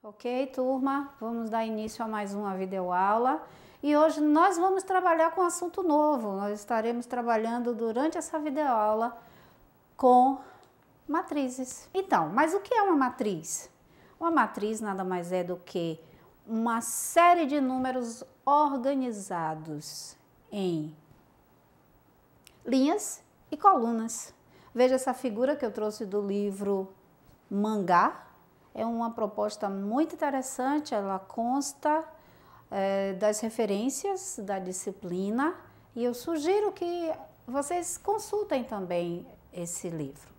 Ok, turma? Vamos dar início a mais uma videoaula e hoje nós vamos trabalhar com um assunto novo. Nós estaremos trabalhando durante essa videoaula com matrizes. Então, mas o que é uma matriz? Uma matriz nada mais é do que uma série de números organizados em linhas e colunas. Veja essa figura que eu trouxe do livro Mangá. É uma proposta muito interessante, ela consta das referências da disciplina e eu sugiro que vocês consultem também esse livro.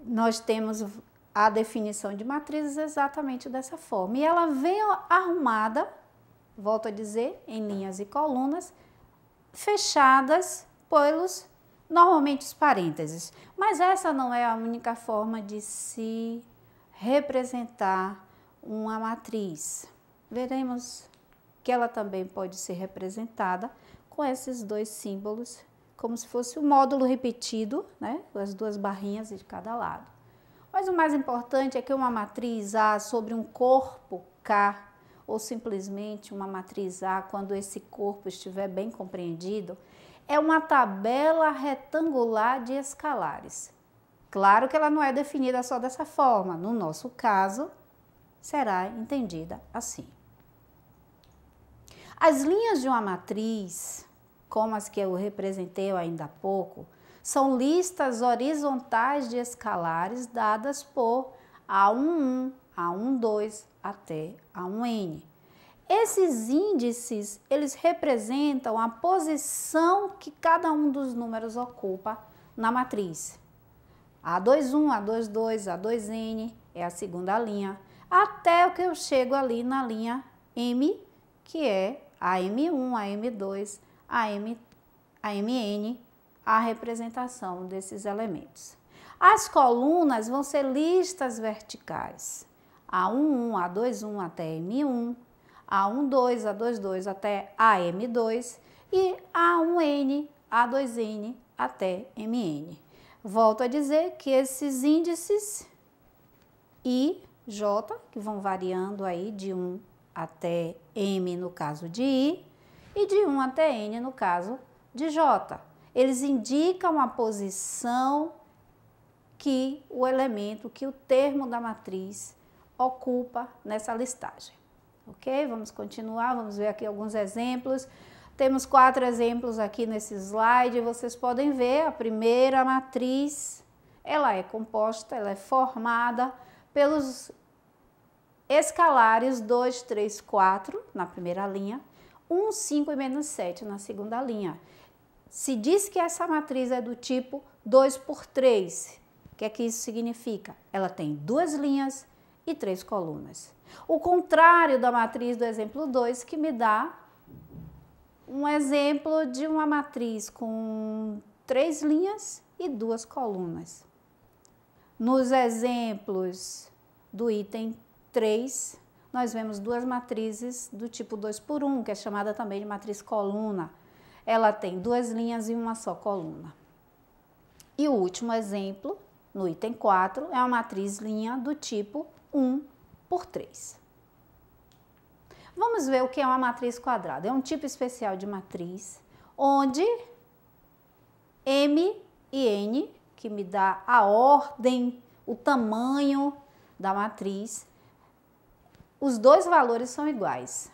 Nós temos a definição de matrizes exatamente dessa forma e ela vem arrumada, volto a dizer, em linhas e colunas, fechadas pelos, normalmente, os parênteses. Mas essa não é a única forma de se representar uma matriz. Veremos que ela também pode ser representada com esses dois símbolos, como se fosse um módulo repetido, né? As duas barrinhas de cada lado. Mas o mais importante é que uma matriz A sobre um corpo K, ou simplesmente uma matriz A, quando esse corpo estiver bem compreendido, é uma tabela retangular de escalares. Claro que ela não é definida só dessa forma, no nosso caso, será entendida assim. As linhas de uma matriz, como as que eu representei ainda há pouco, são listas horizontais de escalares dadas por A11, A12 até A1n. Esses índices, eles representam a posição que cada um dos números ocupa na matriz. A21, A22, A2n é a segunda linha, até o que eu chego ali na linha M, que é a M1, a M2, a MN, a representação desses elementos. As colunas vão ser listas verticais, A11, A21 até M1, A12, A22 até AM2 e A1n, A2n até MN. Volto a dizer que esses índices I, J, que vão variando aí de 1 até M no caso de I e de 1 até N no caso de J. Eles indicam a posição que o elemento, que o termo da matriz ocupa nessa listagem. Ok? Vamos continuar, vamos ver aqui alguns exemplos. Temos 4 exemplos aqui nesse slide, vocês podem ver a primeira matriz, ela é composta, ela é formada pelos escalares 2, 3, 4 na primeira linha, 1, 5 e menos 7 na segunda linha. Se diz que essa matriz é do tipo 2 por 3, o que é que isso significa? Ela tem 2 linhas e 3 colunas. O contrário da matriz do exemplo 2, que me dá um exemplo de uma matriz com 3 linhas e 2 colunas. Nos exemplos do item 3, nós vemos 2 matrizes do tipo 2 por 1, que é chamada também de matriz coluna. Ela tem 2 linhas e uma só coluna. E o último exemplo, no item 4, é uma matriz linha do tipo 1 por 3. Vamos ver o que é uma matriz quadrada. É um tipo especial de matriz, onde M e N, que me dá a ordem, o tamanho da matriz, os dois valores são iguais,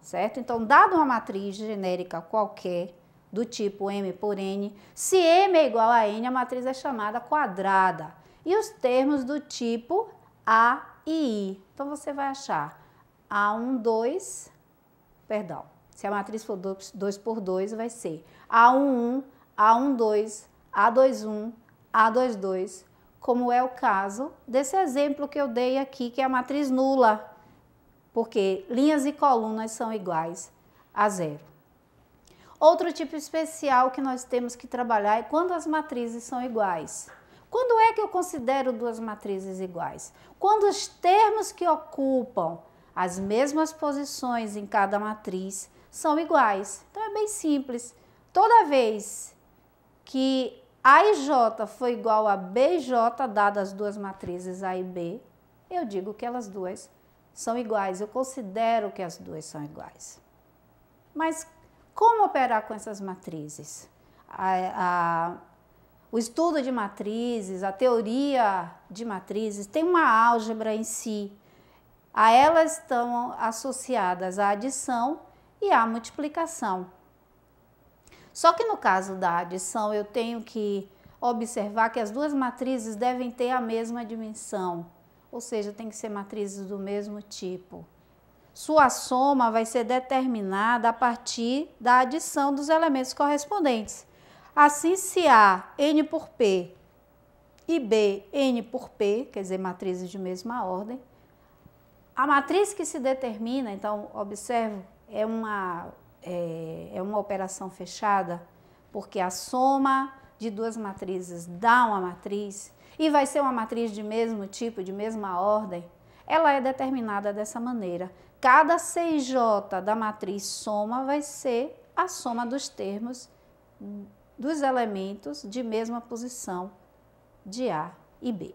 certo? Então, dado uma matriz genérica qualquer, do tipo M por N, se M é igual a N, a matriz é chamada quadrada. E os termos do tipo A e I. Então, você vai achar A12, perdão, se a matriz for 2 por 2, vai ser A11, A12, A21, A22, como é o caso desse exemplo que eu dei aqui, que é a matriz nula, porque linhas e colunas são iguais a 0. Outro tipo especial que nós temos que trabalhar é quando as matrizes são iguais. Quando é que eu considero 2 matrizes iguais? Quando os termos que ocupam as mesmas posições em cada matriz são iguais. Então, é bem simples. Toda vez que A e J for igual a B e J, dadas as duas matrizes A e B, eu digo que elas duas são iguais, eu considero que as duas são iguais. Mas como operar com essas matrizes? O estudo de matrizes, a teoria de matrizes, tem uma álgebra em si. A elas estão associadas a adição e a multiplicação. Só que no caso da adição, eu tenho que observar que as duas matrizes devem ter a mesma dimensão, ou seja, tem que ser matrizes do mesmo tipo. Sua soma vai ser determinada a partir da adição dos elementos correspondentes. Assim, se A, N por P e B, N por P, quer dizer, matrizes de mesma ordem, a matriz que se determina, então, observe, é uma operação fechada, porque a soma de duas matrizes dá uma matriz, e vai ser uma matriz de mesmo tipo, de mesma ordem, ela é determinada dessa maneira. Cada CJ da matriz soma vai ser a soma dos termos dos elementos de mesma posição de A e B.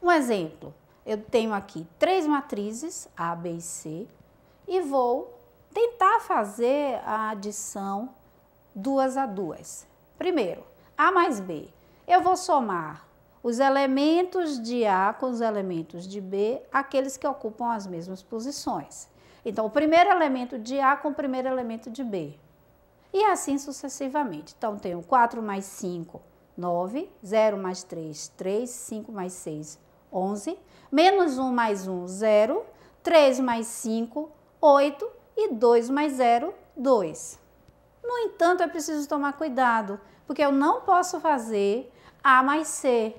Um exemplo, eu tenho aqui 3 matrizes, A, B e C, e vou tentar fazer a adição 2 a 2. Primeiro, A mais B. Eu vou somar os elementos de A com os elementos de B, aqueles que ocupam as mesmas posições. Então, o primeiro elemento de A com o primeiro elemento de B. E assim sucessivamente. Então, tenho 4 mais 5, 9, 0 mais 3, 3, 5 mais 6, 11, menos 1 mais 1, 0, 3 mais 5, 8 e 2 mais 0, 2. No entanto, é preciso tomar cuidado, porque eu não posso fazer A mais C,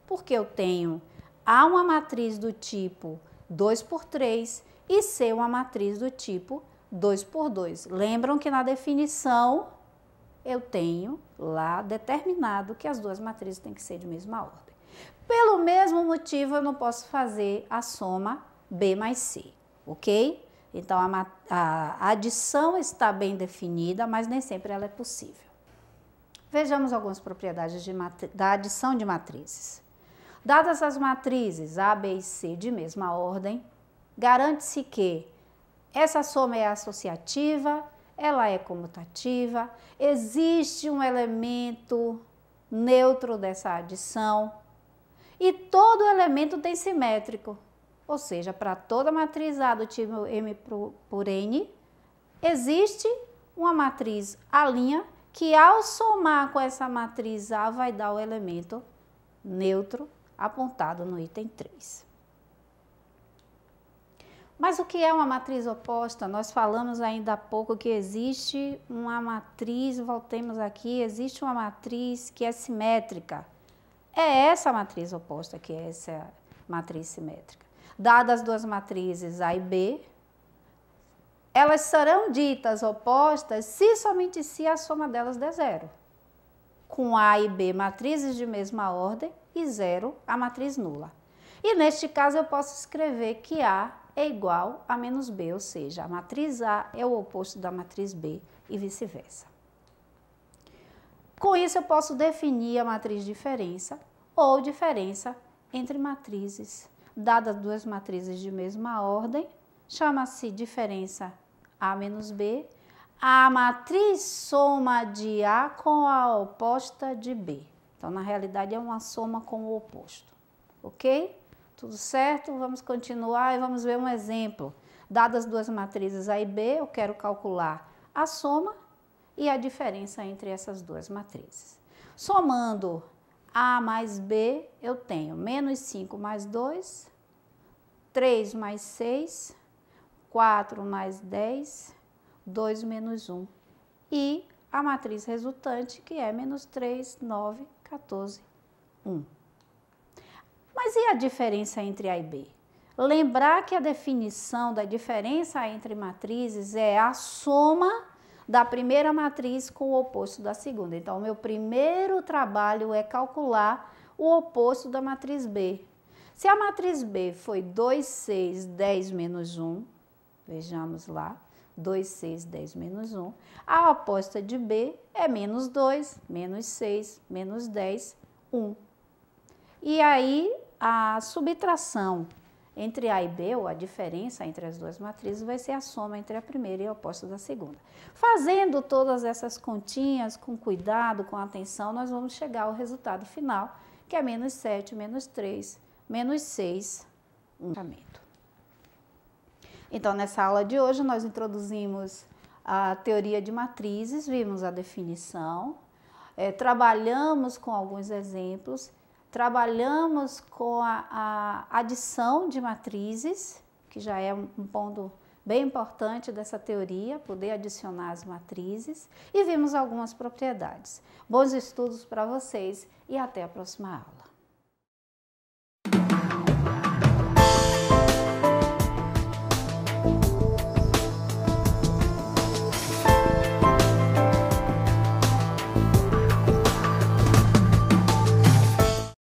porque eu tenho A uma matriz do tipo 2 por 3 e C uma matriz do tipo 2 por 2. Lembram que na definição eu tenho lá determinado que as duas matrizes têm que ser de mesma ordem. Pelo mesmo motivo, eu não posso fazer a soma B mais C, ok? Então, a adição está bem definida, mas nem sempre ela é possível. Vejamos algumas propriedades da adição de matrizes. Dadas as matrizes A, B e C de mesma ordem, garante-se que essa soma é associativa, ela é comutativa, existe um elemento neutro dessa adição e todo elemento tem simétrico. Ou seja, para toda matriz A do tipo M por N, existe uma matriz A' que ao somar com essa matriz A vai dar o elemento neutro apontado no item 3. Mas o que é uma matriz oposta? Nós falamos ainda há pouco que existe uma matriz, voltemos aqui, existe uma matriz que é simétrica. É essa matriz oposta que é essa matriz simétrica. Dadas as duas matrizes A e B, elas serão ditas opostas se somente se a soma delas der 0. Com A e B, matrizes de mesma ordem, e 0, a matriz nula. E neste caso eu posso escrever que A é igual a menos B, ou seja, a matriz A é o oposto da matriz B e vice-versa. Com isso eu posso definir a matriz diferença ou diferença entre matrizes. Dadas duas matrizes de mesma ordem, chama-se diferença A menos B, a matriz soma de A com a oposta de B. Então, na realidade, é uma soma com o oposto, ok? Tudo certo? Vamos continuar e vamos ver um exemplo. Dadas duas matrizes A e B, eu quero calcular a soma e a diferença entre essas duas matrizes. Somando A mais B, eu tenho menos 5 mais 2, 3 mais 6, 4 mais 10, 2 menos 1. E a matriz resultante, que é menos 3, 9, 14, 1. Mas e a diferença entre A e B? Lembrar que a definição da diferença entre matrizes é a soma da primeira matriz com o oposto da segunda. Então, o meu primeiro trabalho é calcular o oposto da matriz B. Se a matriz B foi 2, 6, 10 menos 1, vejamos lá, 2, 6, 10 menos 1, a oposta de B é menos 2, menos 6, menos 10, 1. E aí, a subtração entre A e B, ou a diferença entre as duas matrizes, vai ser a soma entre a primeira e a oposta da segunda. Fazendo todas essas continhas com cuidado, com atenção, nós vamos chegar ao resultado final, que é menos 7, menos 3, menos 6, um tratamento. Então, nessa aula de hoje, nós introduzimos a teoria de matrizes, vimos a definição, trabalhamos com alguns exemplos, trabalhamos com a adição de matrizes, que já é um ponto bem importante dessa teoria, poder adicionar as matrizes, e vimos algumas propriedades. Bons estudos para vocês e até a próxima aula.